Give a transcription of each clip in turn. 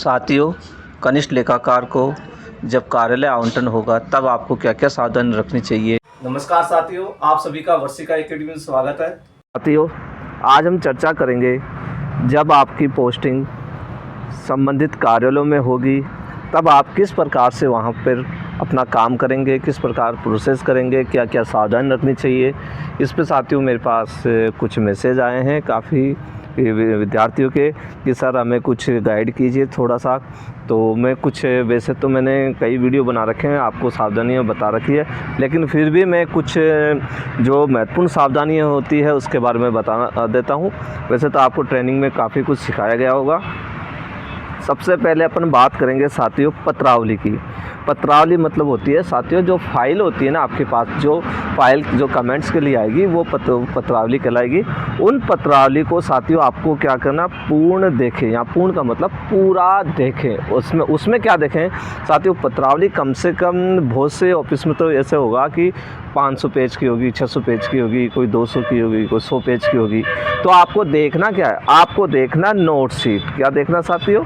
साथियों, कनिष्ठ लेखाकार को जब कार्यालय आवंटन होगा तब आपको क्या क्या सावधानी रखनी चाहिए। नमस्कार साथियों, आप सभी का वर्षिका एकेडमी में स्वागत है। साथियों, आज हम चर्चा करेंगे जब आपकी पोस्टिंग संबंधित कार्यालयों में होगी तब आप किस प्रकार से वहाँ पर अपना काम करेंगे, किस प्रकार प्रोसेस करेंगे, क्या क्या सावधानी रखनी चाहिए। इस पे साथियों मेरे पास कुछ मैसेज आए हैं काफ़ी विद्यार्थियों के कि सर हमें कुछ गाइड कीजिए थोड़ा सा। तो मैं कुछ, वैसे तो मैंने कई वीडियो बना रखे हैं, आपको सावधानियां बता रखी है, लेकिन फिर भी मैं कुछ जो महत्वपूर्ण सावधानियां होती है उसके बारे में बता देता हूं। वैसे तो आपको ट्रेनिंग में काफ़ी कुछ सिखाया गया होगा। सबसे पहले अपन बात करेंगे साथियों पत्रावली की। पत्रावली मतलब होती है साथियों जो फाइल होती है ना आपके पास, जो फाइल जो कमेंट्स के लिए आएगी वो पत्रावली कहलाएगी। उन पत्रावली को साथियों आपको क्या करना, पूर्ण देखें, या पूर्ण का मतलब पूरा देखें। उसमें क्या देखें साथियों, पत्रावली कम से कम बहुत से ऑफिस में तो ऐसे होगा कि 500 पेज की होगी, 600 पेज की होगी, कोई 200 की होगी, कोई 100 पेज की होगी। तो आपको देखना क्या है, आपको देखना नोट शीट। क्या देखना साथियों,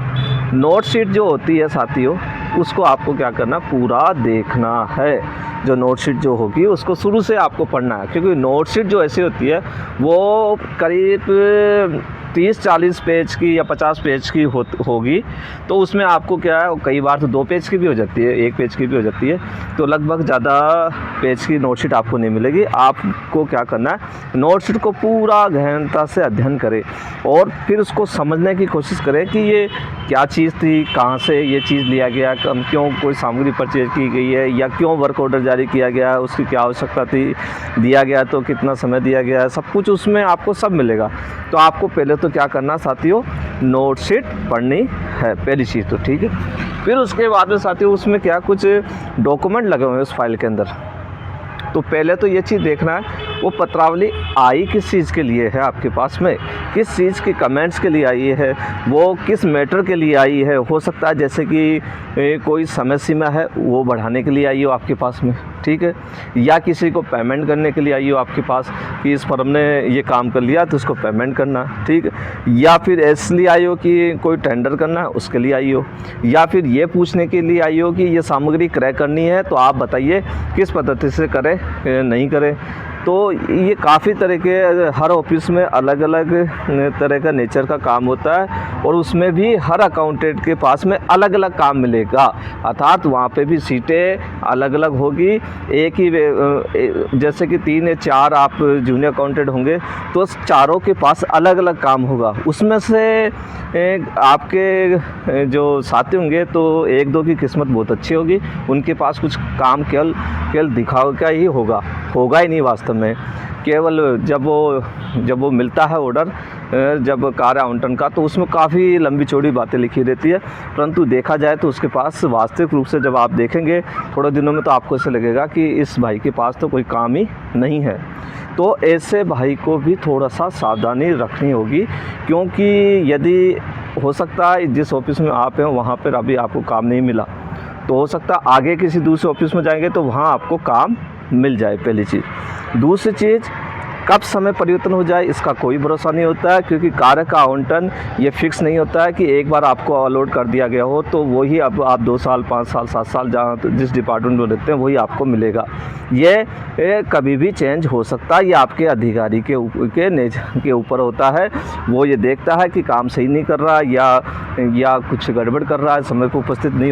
नोट शीट जो होती है साथियों उसको आपको क्या करना, पूरा देखना है। जो नोट शीट जो होगी उसको शुरू से आपको पढ़ना है, क्योंकि नोट शीट जो ऐसी होती है वो करीब 30-40 पेज की या 50 पेज की होगी। तो उसमें आपको क्या है, कई बार तो 2 पेज की भी हो जाती है, 1 पेज की भी हो जाती है। तो लगभग ज़्यादा पेज की नोट शीट आपको नहीं मिलेगी। आपको क्या करना है, नोट शीट को पूरा गहनता से अध्ययन करें और फिर उसको समझने की कोशिश करें कि ये क्या चीज़ थी, कहाँ से ये चीज़ लिया गया, क्यों कोई सामग्री परचेज की गई है, या क्यों वर्क ऑर्डर जारी किया गया, उसकी क्या आवश्यकता थी, दिया गया तो कितना समय दिया गया है, सब कुछ उसमें आपको सब मिलेगा। तो आपको पहले तो क्या करना साथियों, नोट शीट पढ़नी है, पहली चीज़ तो ठीक है। फिर उसके बाद में साथियों उसमें क्या कुछ डॉक्यूमेंट लगे हुए हैं उस फाइल के अंदर। तो पहले तो ये चीज़ देखना है वो पत्रावली आई किस चीज़ के लिए है आपके पास में, किस चीज़ के कमेंट्स के लिए आई है, वो किस मैटर के लिए आई है। हो सकता है जैसे कि कोई समय सीमा है वो बढ़ाने के लिए आई हो आपके पास में, ठीक है, या किसी को पेमेंट करने के लिए आई हो आपके पास कि इस फर्म ने ये काम कर लिया तो उसको पेमेंट करना, ठीक है, या फिर इसलिए आई हो कि कोई टेंडर करना है उसके लिए आई हो, या फिर ये पूछने के लिए आई हो कि ये सामग्री क्रय करनी है तो आप बताइए किस पद्धति से करें नहीं करें। तो ये काफ़ी तरह के, हर ऑफिस में अलग अलग तरह का नेचर का काम होता है और उसमें भी हर अकाउंटेंट के पास में अलग अलग काम मिलेगा, अर्थात वहाँ पे भी सीटें अलग अलग होगी। एक ही जैसे कि 3 या 4 आप जूनियर अकाउंटेंट होंगे तो चारों के पास अलग अलग काम होगा। उसमें से आपके जो साथी होंगे तो 1-2 की किस्मत बहुत अच्छी होगी, उनके पास कुछ काम केवल दिखाव का ही होगा ही नहीं वास्तव में। केवल जब वो मिलता है ऑर्डर, जब कार्य आवंटन का, तो उसमें काफ़ी लंबी चौड़ी बातें लिखी रहती है, परंतु देखा जाए तो उसके पास वास्तविक रूप से जब आप देखेंगे थोड़े दिनों में तो आपको ऐसे लगेगा कि इस भाई के पास तो कोई काम ही नहीं है। तो ऐसे भाई को भी थोड़ा सा सावधानी रखनी होगी, क्योंकि यदि हो सकता है जिस ऑफिस में आप हैं वहाँ पर अभी आपको काम नहीं मिला, तो हो सकता है आगे किसी दूसरे ऑफिस में जाएंगे तो वहाँ आपको काम मिल जाए, पहली चीज़। दूसरी चीज़, कब समय परिवर्तन हो जाए इसका कोई भरोसा नहीं होता है, क्योंकि कार्य का आवंटन ये फिक्स नहीं होता है कि एक बार आपको अलॉट कर दिया गया हो तो वही अब आप 2 साल, 5 साल, 7 साल जहाँ जिस डिपार्टमेंट में रहते हैं वही आपको मिलेगा। ये कभी भी चेंज हो सकता है। ये आपके अधिकारी के ऊपर होता है, वो ये देखता है कि काम सही नहीं कर रहा या कुछ गड़बड़ कर रहा है, समय पर उपस्थित नहीं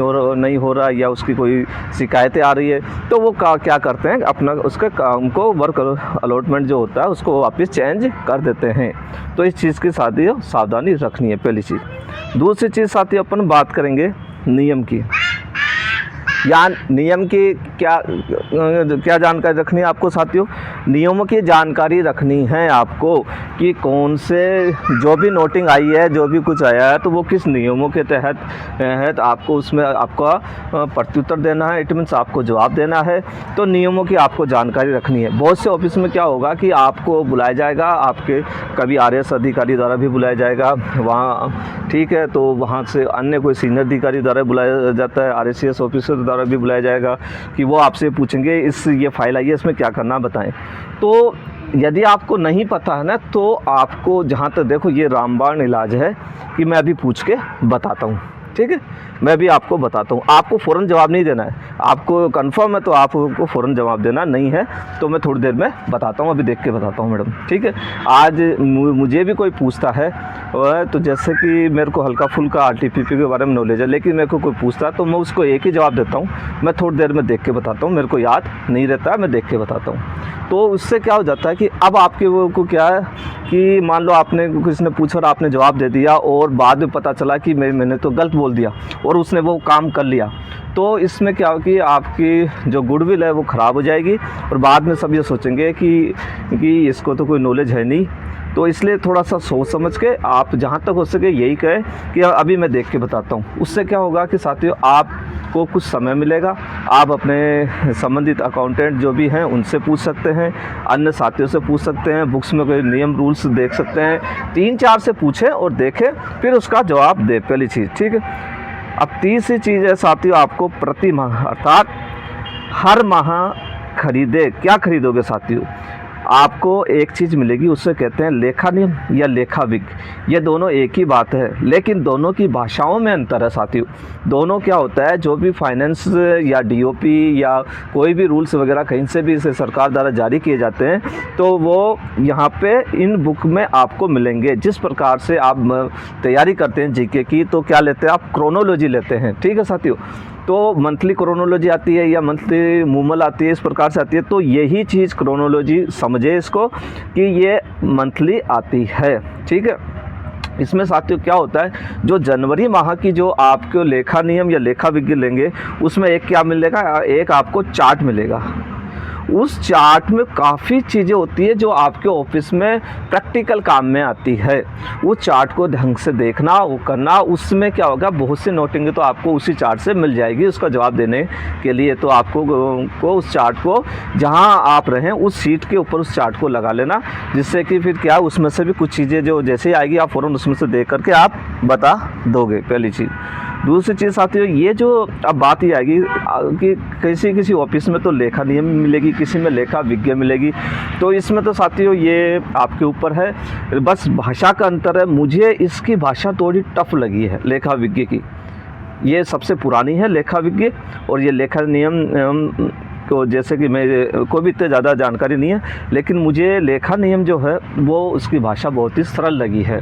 हो रहा, या उसकी कोई शिकायतें आ रही है, तो वो क्या करते हैं, अपना उसके काम को, वर्क अलॉटमेंट जो होता है उसको वापस चेंज कर देते हैं। तो इस चीज़ की सावधानी रखनी है, पहली चीज़। दूसरी चीज़ साथियों अपन बात करेंगे नियम की। या नियम की क्या जानकारी रखनी है आपको साथियों, नियमों की जानकारी रखनी है आपको कि कौन से, जो भी नोटिंग आई है, जो भी कुछ आया है, तो वो किस नियमों के तहत आपको उसमें आपका प्रत्युत्तर देना है, इट मीन्स आपको जवाब देना है। तो नियमों की आपको जानकारी रखनी है। बहुत से ऑफिस में क्या होगा कि आपको बुलाया जाएगा, आपके कभी RS अधिकारी द्वारा भी बुलाया जाएगा वहाँ, ठीक है, तो वहाँ से अन्य कोई सीनियर अधिकारी द्वारा बुलाया जाता है, RSCS ऑफिसर द्वारा भी बुलाया जाएगा कि वो आपसे पूछेंगे ये फाइल आई है इसमें क्या करना बताएं। तो यदि आपको नहीं पता है ना, तो आपको जहाँ तक देखो ये रामबाण इलाज है कि मैं अभी पूछ के बताता हूँ, ठीक है, मैं भी आपको बताता हूँ। आपको फ़ौरन जवाब नहीं देना है, आपको कंफर्म है तो आपको फ़ौरन जवाब देना, नहीं है तो मैं थोड़ी देर में बताता हूँ, अभी देख के बताता हूँ मैडम, ठीक है। आज मुझे भी कोई पूछता है तो जैसे कि मेरे को हल्का फुल्का RTPP के बारे में नॉलेज है, लेकिन मेरे को कोई पूछता है तो मैं उसको एक ही जवाब देता हूँ, मैं थोड़ी देर में देख के बताता हूँ, मेरे को याद नहीं रहता है, मैं देख के बताता हूँ। तो उससे क्या हो जाता है कि अब आपके वो को क्या है कि मान लो आपने किसी ने पूछा और आपने जवाब दे दिया और बाद में पता चला कि मैंने तो गलत बोल दिया और उसने वो काम कर लिया, तो इसमें क्या हो कि आपकी जो गुडविल है वो ख़राब हो जाएगी और बाद में सब ये सोचेंगे कि इसको तो कोई नॉलेज है नहीं। तो इसलिए थोड़ा सा सोच समझ के आप जहाँ तक हो सके यही कहें कि अभी मैं देख के बताता हूँ। उससे क्या होगा कि साथियों आपको कुछ समय मिलेगा, आप अपने संबंधित अकाउंटेंट जो भी हैं उनसे पूछ सकते हैं, अन्य साथियों से पूछ सकते हैं, बुक्स में कोई नियम रूल्स देख सकते हैं, 3-4 से पूछें और देखें, फिर उसका जवाब दें, पहली चीज़, ठीक है। अब तीसरी चीज़ है साथियों, आपको प्रति माह अर्थात हर माह खरीदे, क्या खरीदोगे साथियों, आपको एक चीज़ मिलेगी, उससे कहते हैं लेखा नियम या लेखा विज्ञ। ये दोनों एक ही बात है, लेकिन दोनों की भाषाओं में अंतर है साथियों। दोनों क्या होता है, जो भी फाइनेंस या DOP या कोई भी रूल्स वगैरह कहीं से भी इसे सरकार द्वारा जारी किए जाते हैं, तो वो यहाँ पे इन बुक में आपको मिलेंगे। जिस प्रकार से आप तैयारी करते हैं GK की, तो क्या लेते हैं आप, क्रोनोलॉजी लेते हैं, ठीक है साथियों। तो मंथली क्रोनोलॉजी आती है या मंथली मूमल आती है, इस प्रकार से आती है। तो यही चीज़ क्रोनोलॉजी समझे इसको कि ये मंथली आती है, ठीक है। इसमें साथियों क्या होता है, जो जनवरी माह की जो आपको लेखा नियम या लेखा विज्ञ लेंगे, उसमें एक क्या मिलेगा, एक आपको चार्ट मिलेगा। उस चार्ट में काफ़ी चीज़ें होती है जो आपके ऑफिस में प्रैक्टिकल काम में आती है। वो चार्ट को ढंग से देखना, वो करना, उसमें क्या होगा, बहुत सी नोटिंग तो आपको उसी चार्ट से मिल जाएगी उसका जवाब देने के लिए। तो आपको उस चार्ट को जहां आप रहें उस सीट के ऊपर उस चार्ट को लगा लेना, जिससे कि फिर क्या उसमें से भी कुछ चीज़ें जो जैसे ही आएगी आप फ़ौरन उसमें से देख करके आप बता दोगे, पहली चीज़। दूसरी चीज़ साथियों, ये जो अब बात ये आएगी कि किसी ऑफिस में तो लेखा नियम मिलेगी, किसी में लेखा विज्ञ मिलेगी। तो इसमें तो साथियों ये आपके ऊपर है, बस भाषा का अंतर है। मुझे इसकी भाषा थोड़ी टफ लगी है लेखा विज्ञ की। ये सबसे पुरानी है लेखा विज्ञ, और ये लेखा नियम को जैसे कि मैं को भी इतने ज़्यादा जानकारी नहीं है, लेकिन मुझे लेखा नियम जो है वो उसकी भाषा बहुत ही सरल लगी है।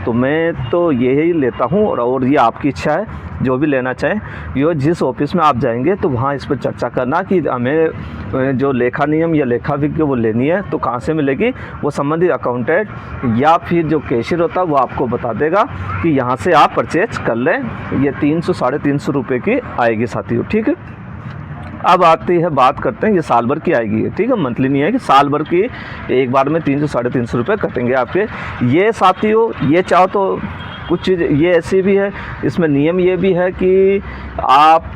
तो मैं तो यही लेता हूँ, और ये आपकी इच्छा है, जो भी लेना चाहें। ये जिस ऑफिस में आप जाएंगे तो वहाँ इस पर चर्चा करना कि हमें जो लेखा नियम या लेखा विज्ञ वो लेनी है तो कहाँ से मिलेगी। वो संबंधित अकाउंटेंट या फिर जो कैशियर होता है वो आपको बता देगा कि यहाँ से आप परचेज कर लें। ये 300-350 रुपये की आएगी साथियों, ठीक है। अब आती है बात करते हैं, ये साल भर की आएगी, ठीक है, मंथली नहीं आएगी, साल भर की एक बार में 300-350 रुपये कटेंगे आपके। ये साथियों, ये चाहो तो कुछ चीज़ ये ऐसी भी है, इसमें नियम ये भी है कि आप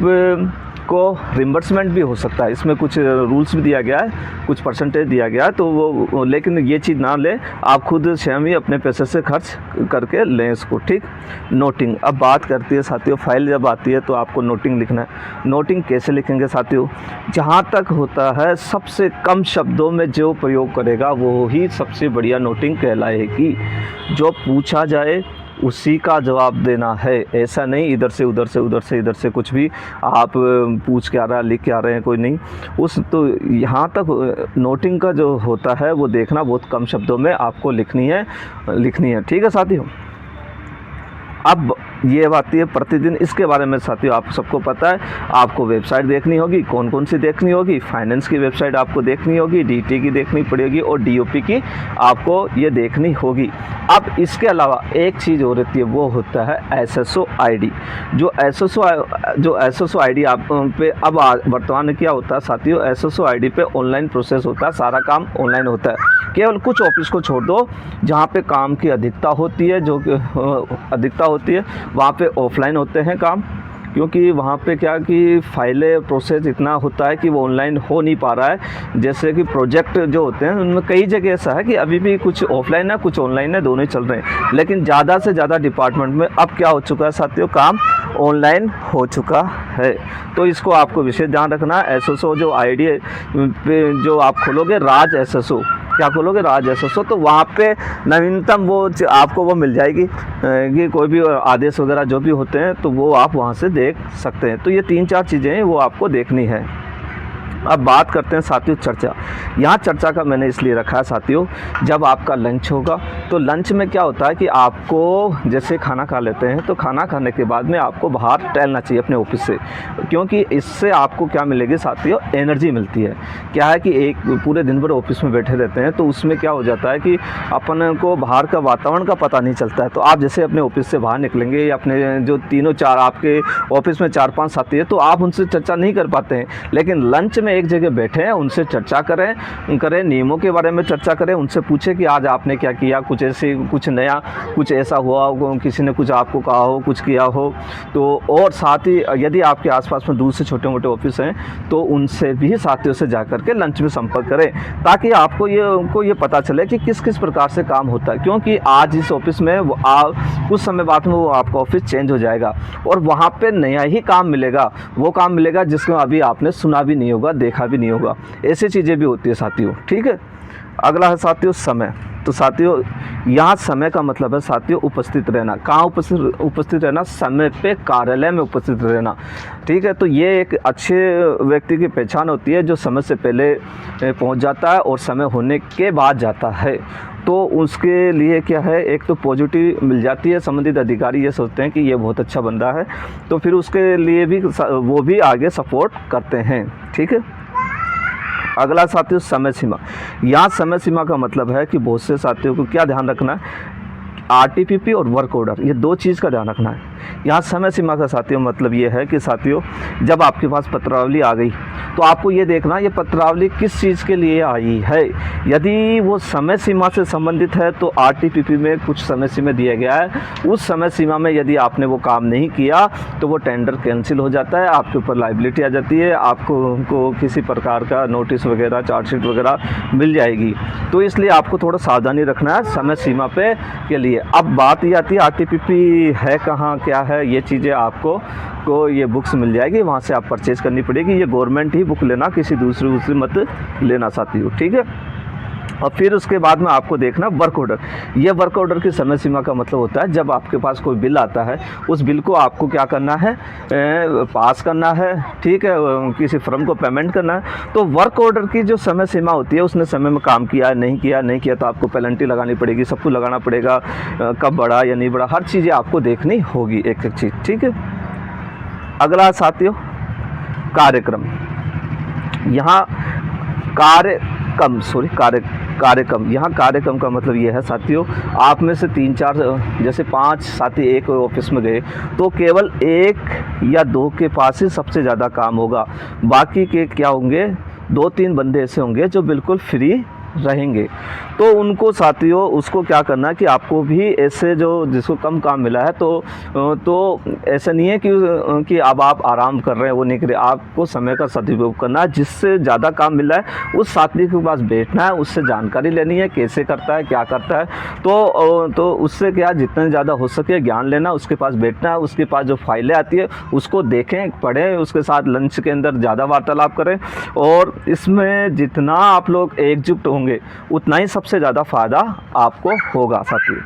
को रिम्बर्समेंट भी हो सकता है। इसमें कुछ रूल्स भी दिया गया है, कुछ परसेंटेज दिया गया है, तो वो लेकिन ये चीज़ ना लें, आप खुद स्वयं ही अपने पैसे से खर्च करके लें इसको, ठीक। नोटिंग अब बात करती है साथियों, फाइल जब आती है तो आपको नोटिंग लिखना है। नोटिंग कैसे लिखेंगे साथियों, जहाँ तक होता है सबसे कम शब्दों में जो प्रयोग करेगा वो ही सबसे बढ़िया नोटिंग कहलाएगी। जो पूछा जाए उसी का जवाब देना है, ऐसा नहीं इधर से उधर से उधर से इधर से कुछ भी आप पूछ के आ रहा है, लिख के आ रहे हैं, कोई नहीं उस। तो यहाँ तक नोटिंग का जो होता है वो देखना, बहुत कम शब्दों में आपको लिखनी है, ठीक है साथियों। अब ये बात है प्रतिदिन, इसके बारे में साथियों आप सबको पता है, आपको वेबसाइट देखनी होगी। कौन कौन सी देखनी होगी, फाइनेंस की वेबसाइट आपको देखनी होगी, DT की देखनी पड़ेगी और DOP की आपको ये देखनी होगी। अब इसके अलावा एक चीज़ और रहती है, वो होता है SSO ID। जो SSO ID आप पे अब वर्तमान में क्या होता है साथियों, SSO ID पे ऑनलाइन प्रोसेस होता है, सारा काम ऑनलाइन होता है। केवल कुछ ऑफिस को छोड़ दो जहाँ पे काम की अधिकता होती है, वहाँ पे ऑफलाइन होते हैं काम, क्योंकि वहाँ पे क्या कि फाइलें प्रोसेस इतना होता है कि वो ऑनलाइन हो नहीं पा रहा है। जैसे कि प्रोजेक्ट जो होते हैं उनमें कई जगह ऐसा है कि अभी भी कुछ ऑफलाइन है कुछ ऑनलाइन है, दोनों ही चल रहे हैं। लेकिन ज़्यादा से ज़्यादा डिपार्टमेंट में अब क्या हो चुका है साथियों, काम ऑनलाइन हो चुका है। तो इसको आपको विशेष ध्यान रखना है। SSO जो ID पे जो आप खोलोगे, राज SSO क्या खोलोगे, राजस्व। तो वहाँ पे नवीनतम आपको वो मिल जाएगी कि कोई भी आदेश वगैरह जो भी होते हैं तो वो आप वहाँ से देख सकते हैं। तो ये 3-4 चीज़ें हैं वो आपको देखनी है। अब बात करते हैं साथियों चर्चा। यहाँ चर्चा का मैंने इसलिए रखा है साथियों, जब आपका लंच होगा तो लंच में क्या होता है कि आपको जैसे खाना खा लेते हैं तो खाना खाने के बाद में आपको बाहर टहलना चाहिए अपने ऑफिस से, क्योंकि इससे आपको क्या मिलेगी साथियों, एनर्जी मिलती है। क्या है कि एक पूरे दिन भर ऑफिस में बैठे रहते हैं तो उसमें क्या हो जाता है कि अपन को बाहर का वातावरण का पता नहीं चलता है। तो आप जैसे अपने ऑफिस से बाहर निकलेंगे या अपने जो 3-4 आपके ऑफिस में 4-5 साथी है तो आप उनसे चर्चा नहीं कर पाते हैं, लेकिन लंच में एक जगह बैठे हैं उनसे चर्चा करें नियमों के बारे में चर्चा करें, उनसे पूछें कि आज आपने क्या किया, कुछ नया कुछ ऐसा हुआ हो, किसी ने कुछ आपको कहा हो, कुछ किया हो। तो और साथ ही यदि आपके आसपास में दूर से छोटे मोटे ऑफिस हैं तो उनसे भी साथियों से जाकर के लंच में संपर्क करें, ताकि आपको ये पता चले कि किस किस प्रकार से काम होता है। क्योंकि आज इस ऑफिस में कुछ समय बाद में वो आपका ऑफिस चेंज हो जाएगा और वहाँ पे नया ही काम मिलेगा, वो काम मिलेगा जिसको अभी आपने सुना भी नहीं होगा, देखा भी नहीं होगा। ऐसी चीज़ें भी होती है साथियों। ठीक है, अगला है साथियों समय। तो साथियों यहाँ समय का मतलब है साथियों उपस्थित रहना। कहाँ उपस्थित रहना, समय पे कार्यालय में उपस्थित रहना। ठीक है, तो ये एक अच्छे व्यक्ति की पहचान होती है जो समय से पहले पहुँच जाता है और समय होने के बाद जाता है। तो उसके लिए क्या है, एक तो पॉजिटिव मिल जाती है, संबंधित अधिकारी ये सोचते हैं कि ये बहुत अच्छा बंदा है, तो फिर उसके लिए भी वो भी आगे सपोर्ट करते हैं। ठीक है, अगला साथियों समय सीमा। यहाँ समय सीमा का मतलब है कि बहुत से साथियों को क्या ध्यान रखना है, आरटीपीपी और वर्क ऑर्डर, ये 2 चीज़ का ध्यान रखना है। यहाँ समय सीमा का साथियों मतलब ये है कि साथियों जब आपके पास पत्रावली आ गई तो आपको ये देखना ये पत्रावली किस चीज़ के लिए आई है। यदि वो समय सीमा से संबंधित है तो आरटीपीपी में कुछ समय सीमा दिया गया है, उस समय सीमा में यदि आपने वो काम नहीं किया तो वो टेंडर कैंसिल हो जाता है, आपके ऊपर लायबिलिटी आ जाती है, आपको किसी प्रकार का नोटिस वगैरह, चार्जशीट वगैरह मिल जाएगी। तो इसलिए आपको थोड़ा सावधानी रखना है समय सीमा पे के लिए। अब बात ये आती है आरटीपीपी है कहाँ, क्या है, ये चीज़ें आपको ये बुक्स मिल जाएगी, वहाँ से आप परचेज़ करनी पड़ेगी। ये गवर्नमेंट ही बुक लेना, किसी दूसरी मत लेना साथियों। ठीक है, और फिर उसके बाद में आपको देखना वर्क ऑर्डर। ये वर्क ऑर्डर की समय सीमा का मतलब होता है जब आपके पास कोई बिल आता है, उस बिल को आपको क्या करना है, पास करना है। ठीक है, किसी फर्म को पेमेंट करना है। तो वर्क ऑर्डर की जो समय सीमा होती है, उसने समय में काम किया नहीं किया तो आपको पेनल्टी लगानी पड़ेगी, सब कुछ लगाना पड़ेगा, कब बढ़ा या नहीं बढ़ा, हर चीज़ें आपको देखनी होगी एक एक चीज़। ठीक है, अगला साथियों कार्यक्रम। यहाँ कार्यक्रम, यहाँ कार्यक्रम का मतलब ये है साथियों, आप में से 3-4 जैसे 5 साथी एक ऑफिस में गए तो केवल 1 या 2 के पास ही सबसे ज़्यादा काम होगा। बाकी के क्या होंगे, 2-3 बंदे ऐसे होंगे जो बिल्कुल फ्री रहेंगे। तो उनको साथियों उसको क्या करना है कि आपको भी ऐसे जो जिसको कम काम मिला है तो ऐसा नहीं है कि अब आप आराम कर रहे हैं, वो नहीं कर रहे, आपको समय का सदुपयोग करना है। जिससे ज़्यादा काम मिला है उस साथी के पास बैठना है, उससे जानकारी लेनी है कैसे करता है, क्या करता है। तो उससे क्या जितने ज़्यादा हो सके ज्ञान लेना, उसके पास बैठना है, उसके पास जो फाइलें आती है उसको देखें, पढ़ें, उसके साथ लंच के अंदर ज़्यादा वार्तालाप करें। और इसमें जितना आप लोग एकजुट होंगे उतना ही सबसे ज़्यादा फ़ायदा आपको होगा साथियों।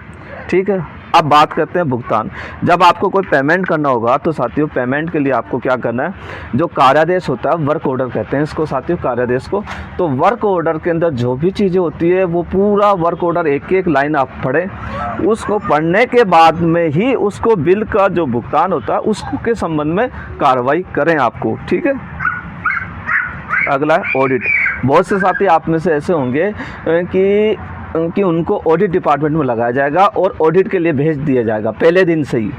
ठीक है, अब बात करते हैं भुगतान। जब आपको कोई पेमेंट करना होगा तो साथियों पेमेंट के लिए आपको क्या करना है, जो कार्यादेश होता है, वर्क ऑर्डर कहते हैं इसको साथियों, कार्यादेश को। तो वर्क ऑर्डर के अंदर जो भी चीज़ें होती है वो पूरा वर्क ऑर्डर एक एक लाइन आप पढ़ें, उसको पढ़ने के बाद में ही उसको बिल का जो भुगतान होता है उसको के संबंध में कार्रवाई करें आपको। ठीक है, अगला है ऑडिट। बहुत से साथी आप में से ऐसे होंगे कि उनको ऑडिट डिपार्टमेंट में लगाया जाएगा और ऑडिट के लिए भेज दिया जाएगा पहले दिन से ही।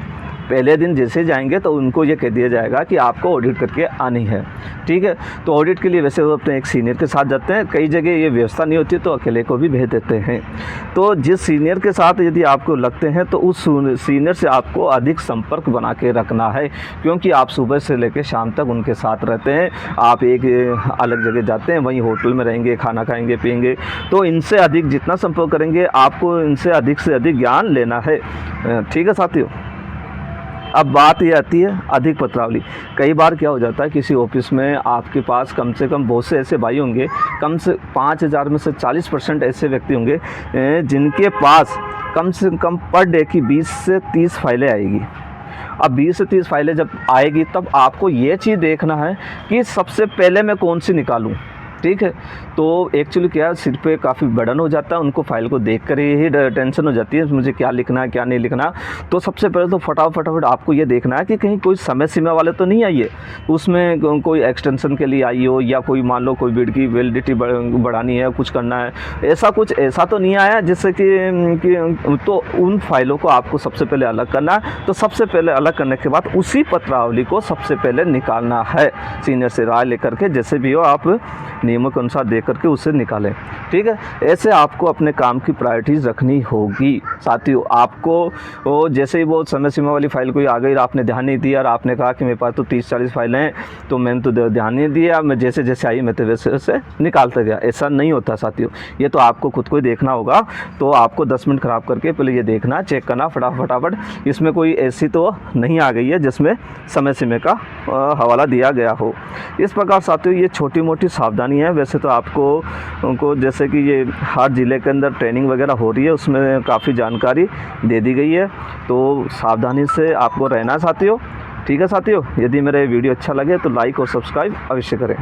पहले दिन जैसे जाएंगे तो उनको ये कह दिया जाएगा कि आपको ऑडिट करके आनी है। ठीक है, तो ऑडिट के लिए वैसे वो अपने एक सीनियर के साथ जाते हैं, कई जगह ये व्यवस्था नहीं होती तो अकेले को भी भेज देते हैं। तो जिस सीनियर के साथ यदि आपको लगते हैं तो उस सीनियर से आपको अधिक संपर्क बना के रखना है, क्योंकि आप सुबह से लेकर शाम तक उनके साथ रहते हैं। आप एक अलग जगह जाते हैं, वहीं होटल में रहेंगे, खाना खाएंगे पिएंगे, तो इनसे अधिक जितना संपर्क करेंगे आपको इनसे अधिक से अधिक ज्ञान लेना है। ठीक है साथियों, अब बात ये आती है अधिक पत्रावली। कई बार क्या हो जाता है, किसी ऑफिस में आपके पास कम से कम बहुत से ऐसे भाई होंगे, कम से 5,000 में से 40% ऐसे व्यक्ति होंगे जिनके पास कम से कम पर डे की 20 से 30 फाइलें आएगी। अब 20 से 30 फाइलें जब आएगी तब आपको ये चीज़ देखना है कि सबसे पहले मैं कौन सी निकालूं। ठीक है, तो एक्चुअली क्या है, सिर पे काफ़ी बर्डन हो जाता है, उनको फाइल को देख कर ही टेंशन हो जाती है मुझे क्या लिखना है क्या नहीं लिखना। तो सबसे पहले तो फटाफट आपको ये देखना है कि कहीं कोई समय सीमा वाले तो नहीं आई है, उसमें कोई एक्सटेंशन के लिए आई हो, या कोई मान लो कोई बिड की वैलिडिटी बढ़ानी है, कुछ करना है, ऐसा तो नहीं आया जिससे कि तो उन फाइलों को आपको सबसे पहले अलग करना है। तो सबसे पहले अलग करने के बाद उसी पत्रावली को सबसे पहले निकालना है, सीनियर से राय लेकर के, जैसे भी हो आप नियमों के अनुसार दे करके उसे निकालें। ठीक है, ऐसे आपको अपने काम की प्रायोरिटीज़ रखनी होगी। साथियों, आपको जैसे ही वो समय सीमा वाली फाइल कोई आ गई, आपने ध्यान नहीं दिया और आपने कहा कि मेरे पास तो 30-40 फाइलें हैं, तो मैंने तो ध्यान नहीं दिया, मैं जैसे जैसे आई मैं तो वैसे वैसे निकालता गया। ऐसा नहीं होता साथियों, ये तो आपको खुद को ही देखना होगा। तो आपको 10 मिनट ख़राब करके पहले ये देखना, चेक करना फटाफट इसमें कोई ऐसी तो नहीं आ गई है जिसमें समय सीमा का हवाला दिया गया हो। इस प्रकार साथियों ये छोटी मोटी सावधानी है। वैसे तो आपको उनको जैसे कि ये हर ज़िले के अंदर ट्रेनिंग वगैरह हो रही है, उसमें काफ़ी जानकारी दे दी गई है, तो सावधानी से आपको रहना साथियों। ठीक है साथियों, यदि मेरा वीडियो अच्छा लगे तो लाइक और सब्सक्राइब अवश्य करें।